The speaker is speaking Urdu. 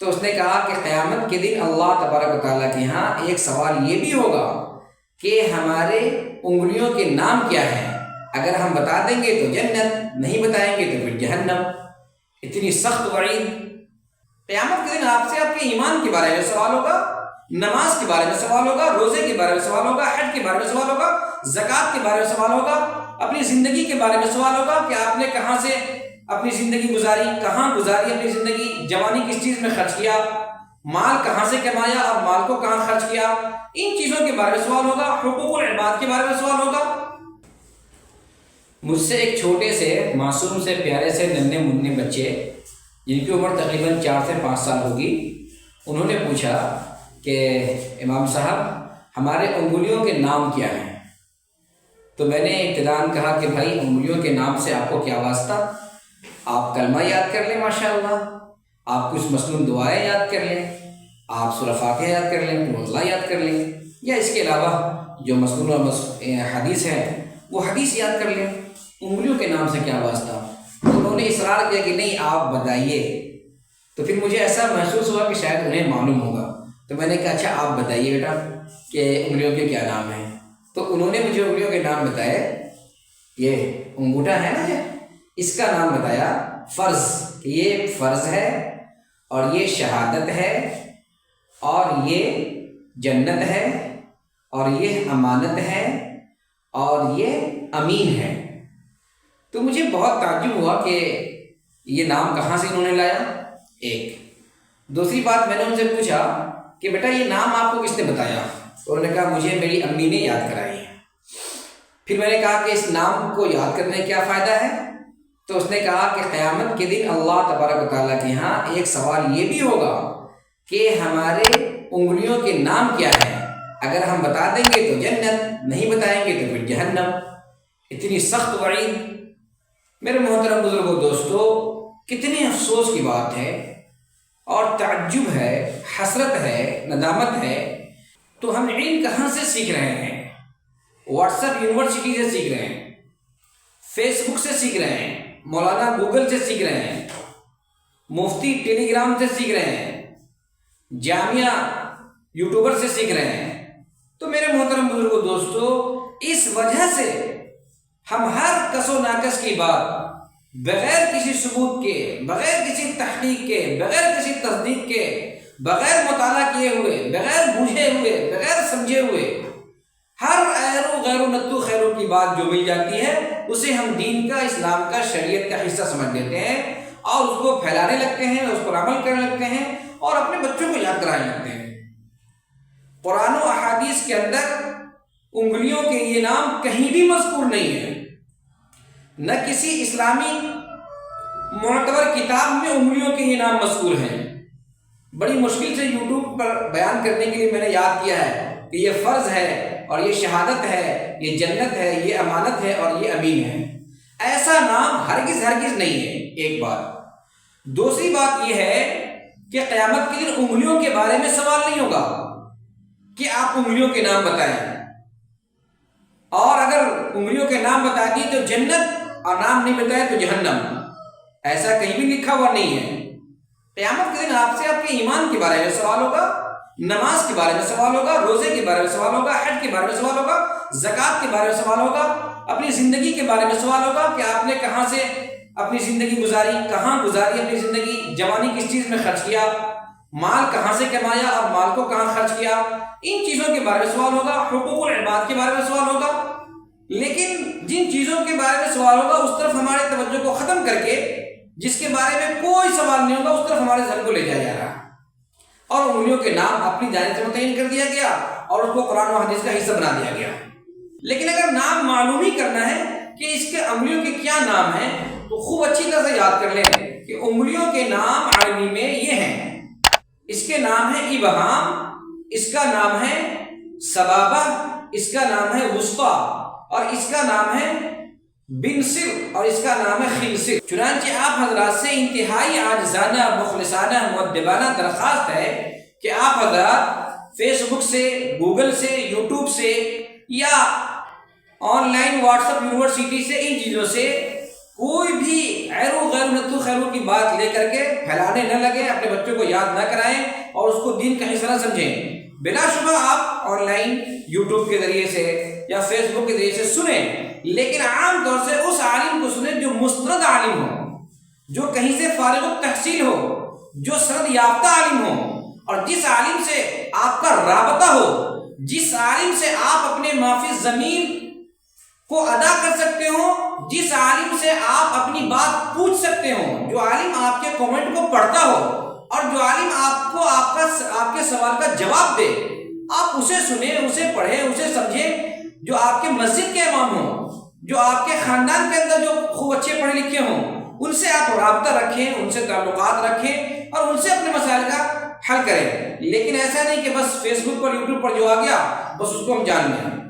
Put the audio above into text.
تو اس نے کہا کہ قیامت کے دن اللہ تبارک و تعالیٰ کے ہاں ایک سوال یہ بھی ہوگا کہ ہمارے انگلیوں کے نام کیا ہیں، اگر ہم بتا دیں گے تو جنت، نہیں بتائیں گے تو پھر جہنم۔ اتنی سخت وعید۔ قیامت کے دن آپ سے آپ کے ایمان کے بارے میں سوال ہوگا، نماز کے بارے میں سوال ہوگا، روزے کے بارے میں سوال ہوگا، حج کے بارے میں سوال ہوگا، زکوٰۃ کے بارے میں سوال ہوگا، اپنی زندگی کے بارے میں سوال ہوگا کہ آپ نے کہاں سے اپنی زندگی گزاری، کہاں گزاری اپنی زندگی، جوانی کس چیز میں خرچ کیا، مال کہاں سے کمایا اور مال کو کہاں خرچ کیا، ان چیزوں کے بارے میں سوال ہوگا، حقوق العباد کے بارے میں سوال ہوگا۔ مجھ سے ایک چھوٹے سے معصوم سے پیارے سے ننھے منھے بچے جن کی عمر تقریباً 4 سے 5 سال ہوگی، انہوں نے پوچھا کہ امام صاحب ہمارے انگلیوں کے نام کیا ہیں؟ تو میں نے ابتداءً کہا کہ بھائی انگلیوں کے نام سے آپ کو کیا واسطہ، آپ کلمہ یاد کر لیں ماشاءاللہ، آپ کچھ مسنون دعائیں یاد کر لیں، آپ سورہ فاتحہ یاد کر لیں، روزہ یاد کر لیں، یا اس کے علاوہ جو مسنون حدیث ہے وہ حدیث یاد کر لیں، انگلیوں کے نام سے کیا واسطہ؟ تو انہوں نے اصرار کیا کہ نہیں آپ بتائیے۔ تو پھر مجھے ایسا محسوس ہوا کہ شاید انہیں معلوم ہوگا، تو میں نے کہا اچھا آپ بتائیے بیٹا کہ انگلیوں کے کیا نام ہیں۔ تو انہوں نے مجھے انگلیوں کے نام بتائے، یہ انگوٹھا ہے نا، اس کا نام بتایا فرض، یہ فرض ہے اور یہ شہادت ہے اور یہ جنت ہے اور یہ امانت ہے اور یہ امین ہے۔ تو مجھے بہت تعجب ہوا کہ یہ نام کہاں سے انہوں نے لایا، ایک۔ دوسری بات میں نے ان سے پوچھا کہ بیٹا یہ نام آپ کو کس نے بتایا؟ انہوں نے کہا مجھے میری امی نے یاد کرائی ہے۔ پھر میں نے کہا کہ اس نام کو یاد کرنے کا کیا فائدہ ہے؟ تو اس نے کہا کہ قیامت کے دن اللہ تبارک و تعالیٰ کے ہاں ایک سوال یہ بھی ہوگا کہ ہمارے انگلیوں کے نام کیا ہیں، اگر ہم بتا دیں گے تو جنت، نہیں بتائیں گے تو پھر جہنم۔ اتنی سخت وعید۔ میرے محترم بزرگوں دوستو، کتنے افسوس کی بات ہے اور تعجب ہے، حسرت ہے، ندامت ہے۔ تو ہم علم کہاں سے سیکھ رہے ہیں؟ واٹس ایپ یونیورسٹی سے سیکھ رہے ہیں، فیس بک سے سیکھ رہے ہیں، مولانا گوگل سے سیکھ رہے ہیں، مفتی ٹیلی گرام سے سیکھ رہے ہیں، جامعہ یوٹیوبر سے سیکھ رہے ہیں۔ تو میرے محترم بزرگوں دوستو، اس وجہ سے ہم ہر کس و ناقص کی بات بغیر کسی ثبوت کے، بغیر کسی تحقیق کے، بغیر کسی تصدیق کے، بغیر مطالعہ کیے ہوئے، بغیر بوجھے ہوئے، بغیر سمجھے ہوئے، ہر غیر و نتو خیروں کی بات جو مل جاتی ہے اسے ہم دین کا، اسلام کا، شریعت کا حصہ سمجھ لیتے ہیں اور اس کو پھیلانے لگتے ہیں، اس پر عمل کرنے لگتے ہیں اور اپنے بچوں کو یاد کرانے لگتے ہیں۔ قرآن و احادیث کے اندر انگلیوں کے یہ نام کہیں بھی مذکور نہیں ہے، نہ کسی اسلامی معتبر کتاب میں انگلیوں کے یہ نام مذکور ہیں۔ بڑی مشکل سے یوٹیوب پر بیان کرنے کے لیے میں نے یاد کیا ہے کہ یہ فرض ہے اور یہ شہادت ہے، یہ جنت ہے، یہ امانت ہے اور یہ امین ہے۔ ایسا نام ہرگز نہیں ہے، ایک بات۔ دوسری بات یہ ہے کہ قیامت کے دن انگلیوں کے بارے میں سوال نہیں ہوگا کہ آپ انگلیوں کے نام بتائیں، اور اگر انگلیوں کے نام بتا دی تو جنت اور نام نہیں بتائے تو جہنم، ایسا کہیں بھی لکھا ہوا نہیں ہے۔ قیامت کے دن آپ سے آپ کے ایمان کے بارے میں سوال ہوگا، نماز کے بارے میں سوال ہوگا، روزے کے بارے میں سوال ہوگا، حج کے بارے میں سوال ہوگا، زکوٰۃ کے بارے میں سوال ہوگا، اپنی زندگی کے بارے میں سوال ہوگا کہ آپ نے کہاں سے اپنی زندگی گزاری، کہاں گزاری اپنی زندگی، جوانی کس چیز میں خرچ کیا، مال کہاں سے کمایا اور مال کو کہاں خرچ کیا، ان چیزوں کے بارے میں سوال ہوگا، حقوق العباد کے بارے میں سوال ہوگا۔ لیکن جن چیزوں کے بارے میں سوال ہوگا اس طرف ہمارے توجہ کو ختم کر کے جس کے بارے میں کوئی سوال نہیں ہوگا اس طرف ہمارے ذہن کو لے جایا جا رہا ہے، اور انگلیوں کے نام اپنی جانب سے متعین کر دیا گیا اور اس کو قرآن و حدیث کا حصہ بنا دیا گیا۔ لیکن اگر نام معلوم ہی کرنا ہے کہ اس کے انگلیوں کے کیا نام ہیں تو خوب اچھی طرح سے یاد کر لیں کہ انگلیوں کے نام عربی میں یہ ہیں۔ اس کے نام ہے ابہام، اس کا نام ہے سبابہ، اس کا نام ہے وسطیٰ، اور اس کا نام ہے بنصر، اور اس کا نام ہے خنصر۔ چنانچہ آپ حضرات سے انتہائی عاجزانہ، مخلصانہ، مؤدبانہ درخواست ہے کہ آپ حضرات فیس بک سے، گوگل سے، یوٹیوب سے یا on line what's app university سے ان چیزوں سے کوئی بھی غیر نتو خیرو کی بات لے کر کے پھیلانے نہ لگے، اپنے بچوں کو یاد نہ کرائیں اور اس کو دین کا حصہ نہ سمجھیں۔ بلا شبہ آپ آن لائن یوٹیوب کے ذریعے سے یا فیس بک کے ذریعے سے سنیں، لیکن عام طور سے اس عالم کو سنیں جو مستند عالم ہو، جو کہیں سے فارغ التحصیل ہو، جو سند یافتہ عالم ہو، اور جس عالم سے آپ کا رابطہ ہو، جس عالم سے آپ اپنے معافی ضمیر کو ادا کر سکتے ہو، جس عالم سے آپ اپنی بات پوچھ سکتے ہو، جو عالم آپ کے کومنٹ کو پڑھتا ہو اور جو عالم آپ کو آپ کے سوال کا جواب دے، آپ اسے سنیں، اسے پڑھیں، اسے سمجھیں۔ جو آپ کے مسجد کے امام ہوں، جو آپ کے خاندان کے اندر جو خوب اچھے پڑھے لکھے ہوں، ان سے آپ رابطہ رکھیں، ان سے تعلقات رکھیں اور ان سے اپنے مسائل کا حل کریں۔ لیکن ایسا نہیں کہ بس فیس بک پر یوٹیوب پر جو آ گیا بس اس کو ہم جان لیں۔